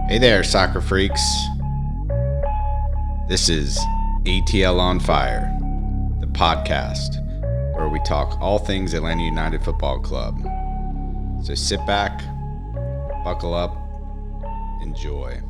Hey there, soccer freaks. This is ATL On Fire, the podcast where we talk all things Atlanta United Football Club. So sit back, buckle up, enjoy.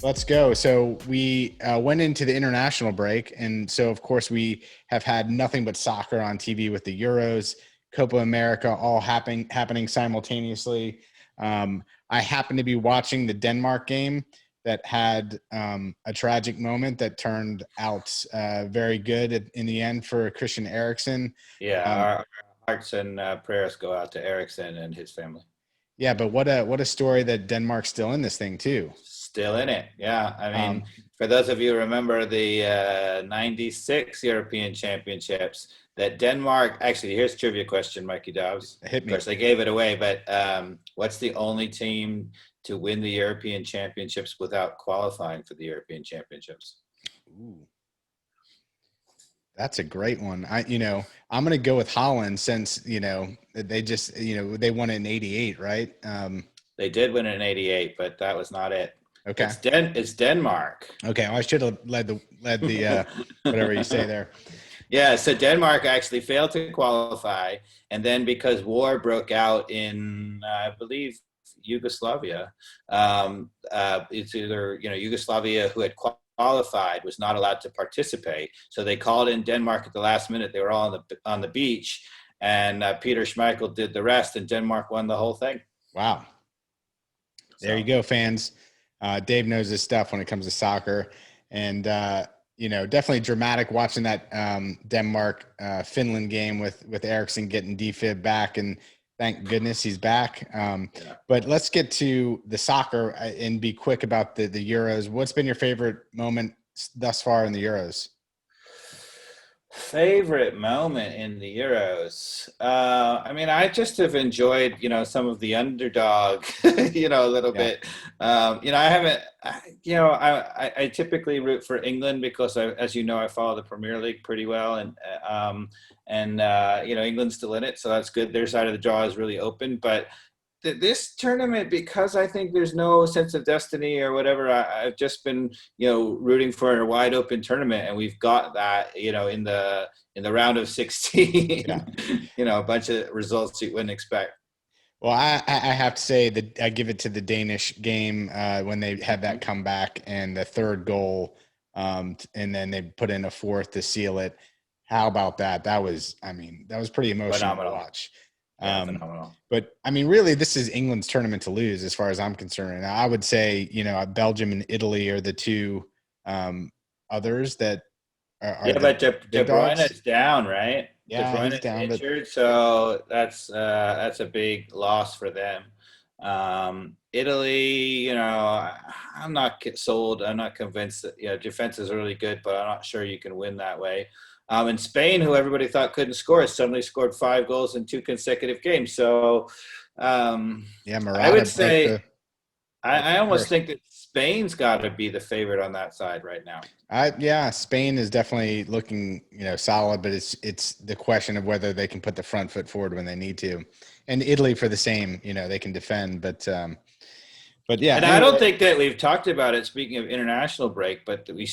Let's go. So we went into the international break. And so, of course, we have had nothing but soccer on TV with the Euros, Copa America, all happening simultaneously. I happened to be watching the Denmark game that had a tragic moment that turned out very good in the end for Christian Eriksen. Yeah, our hearts and prayers go out to Eriksen and his family. Yeah, but what a story that Denmark's still in this thing too. Still in it, yeah. I mean, for those of you who remember the 96 European Championships, that Denmark, actually, here's a trivia question, Mikey Dobbs. Hit me. Of course, I gave it away, but what's the only team to win the European Championships without qualifying for the European Championships? Ooh. That's a great one. I'm going to go with Holland since, they just, they won it in 88, right? They did win it in 88, but that was not it. Okay. It's Denmark. Okay. Well, I should have led the whatever you say there. Yeah. So Denmark actually failed to qualify. And then because war broke out in, I believe, Yugoslavia, it's either, Yugoslavia who had qualified was not allowed to participate. So they called in Denmark at the last minute. They were all on the beach, and Peter Schmeichel did the rest, and Denmark won the whole thing. Wow. There you go, fans. Dave knows his stuff when it comes to soccer, and definitely dramatic watching that Denmark Finland game with Eriksen getting defib back, and thank goodness he's back. But let's get to the soccer and be quick about the Euros. What's been your favorite moment thus far in the Euros? Favorite moment in the Euros. I just have enjoyed, some of the underdog, a little bit. I typically root for England because as you know, I follow the Premier League pretty well, and England's still in it, so that's good. Their side of the draw is really open, but this tournament, because I think there's no sense of destiny or whatever, I've just been, rooting for a wide open tournament, and we've got that, in the round of 16, a bunch of results you wouldn't expect. Well, I have to say that I give it to the Danish game when they had that comeback and the third goal, and then they put in a fourth to seal it. How about that? That was pretty emotional Phenomenal. To watch. Phenomenal. But really, this is England's tournament to lose, as far as I'm concerned. And I would say, Belgium and Italy are the two others that are. But De Bruyne is down, right? Yeah, De Bruyne he's down, injured, so that's a big loss for them. Italy, I'm not sold. I'm not convinced that defense is really good, but I'm not sure you can win that way. And Spain, who everybody thought couldn't score, suddenly scored 5 goals in 2 consecutive games. So, I would say I almost think that Spain's got to be the favorite on that side right now. Spain is definitely looking, solid, but it's the question of whether they can put the front foot forward when they need to. And Italy for the same, they can defend, but yeah. And anyway, I don't think that we've talked about it. Speaking of international break, but we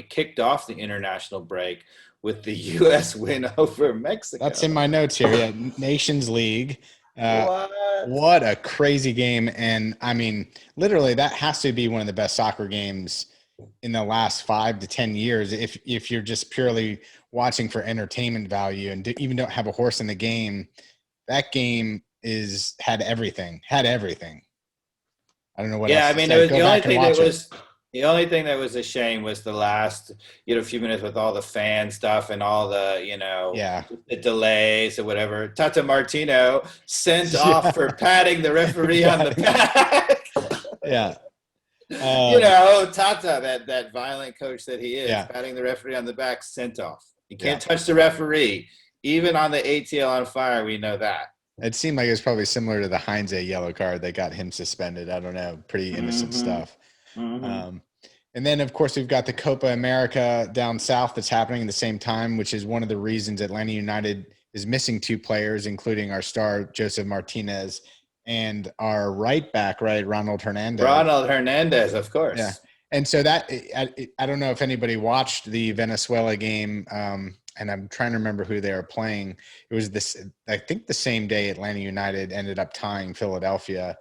kicked off the international break with the U.S. win over Mexico. That's in my notes here. Yeah, Nations League. What a crazy game. And literally that has to be one of the best soccer games in the last 5 to 10 years. If you're just purely watching for entertainment value and even don't have a horse in the game, that game had everything. I don't know what else to say. The only thing that was a shame was the last, few minutes with all the fan stuff and all the, the delays or whatever. Tata Martino sent off for patting the referee on the back. Yeah. Tata, that violent coach that he is, patting the referee on the back, sent off. You can't touch the referee. Even on the ATL on fire, we know that. It seemed like it was probably similar to the Heinze yellow card that got him suspended. I don't know. Pretty innocent stuff. Mm-hmm. And then, of course, we've got the Copa America down south that's happening at the same time, which is one of the reasons Atlanta United is missing 2 players, including our star, Joseph Martinez, and our right back, Ronald Hernandez. Ronald Hernandez, of course. Yeah. And so that I don't know if anybody watched the Venezuela game, and I'm trying to remember who they were playing. It was I think the same day Atlanta United ended up tying Philadelphia.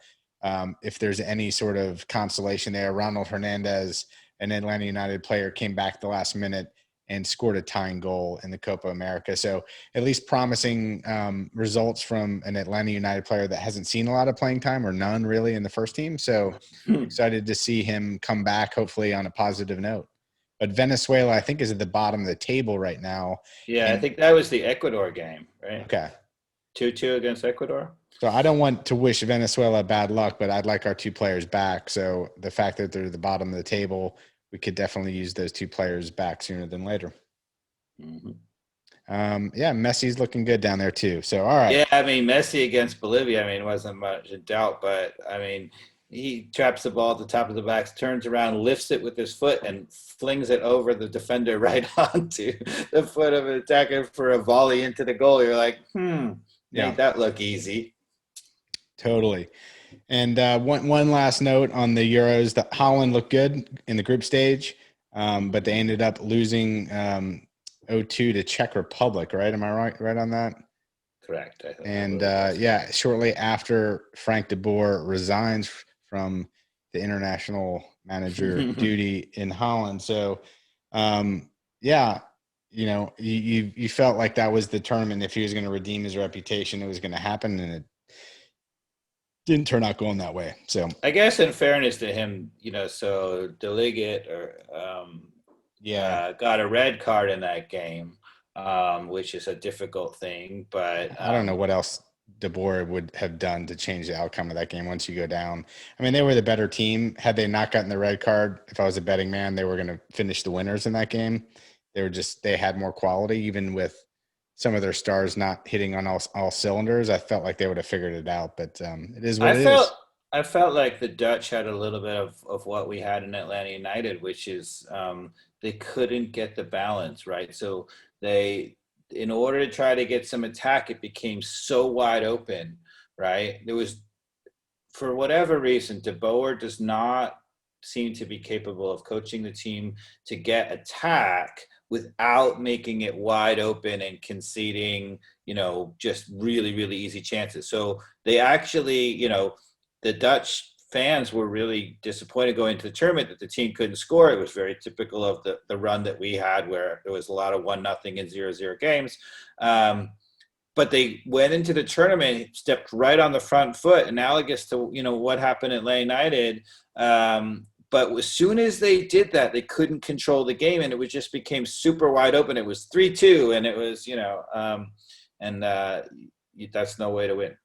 If there's any sort of consolation there, Ronald Hernandez, an Atlanta United player, came back the last minute and scored a tying goal in the Copa America. So at least promising results from an Atlanta United player that hasn't seen a lot of playing time or none really in the first team. So excited to see him come back, hopefully on a positive note. But Venezuela, I think, is at the bottom of the table right now. Yeah, I think that was the Ecuador game, right? Okay. 2-2 against Ecuador. So I don't want to wish Venezuela bad luck, but I'd like our 2 players back. So the fact that they're at the bottom of the table, we could definitely use those 2 players back sooner than later. Mm-hmm. Yeah, Messi's looking good down there too. So, all right. Yeah, I mean, Messi against Bolivia, I mean, wasn't much in doubt, but I mean, he traps the ball at the top of the box, turns around, lifts it with his foot, and flings it over the defender right onto the foot of an attacker for a volley into the goal. You're like, made that look easy. Totally. And one last note on the Euros, that Holland looked good in the group stage, but they ended up losing 0-2 to Czech Republic, right? Am I right on that? Correct. And shortly after Frank de Boer resigns from the international manager duty in Holland. So, you felt like that was the tournament. If he was going to redeem his reputation, it was going to happen, and it didn't turn out going that way. So I guess in fairness to him, so De Ligt got a red card in that game, which is a difficult thing. But I don't know what else De Boer would have done to change the outcome of that game once you go down. I mean, they were the better team. Had they not gotten the red card, if I was a betting man, they were going to finish the winners in that game. They had more quality, even with some of their stars not hitting on all cylinders. I felt like they would have figured it out, but it is what it is. I felt like the Dutch had a little bit of what we had in Atlanta United, which is they couldn't get the balance right. So in order to try to get some attack, it became so wide open, right? There was, for whatever reason, De Boer does not seem to be capable of coaching the team to get attack without making it wide open and conceding, just really, really easy chances. So they actually, the Dutch fans were really disappointed going to the tournament that the team couldn't score. It was very typical of the run that we had, where there was a lot of 1-0 and 0-0 games. But they went into the tournament, stepped right on the front foot, analogous to, what happened at Atlanta United. But as soon as they did that, they couldn't control the game, and it just became super wide open. It was 3-2, and it was, that's no way to win.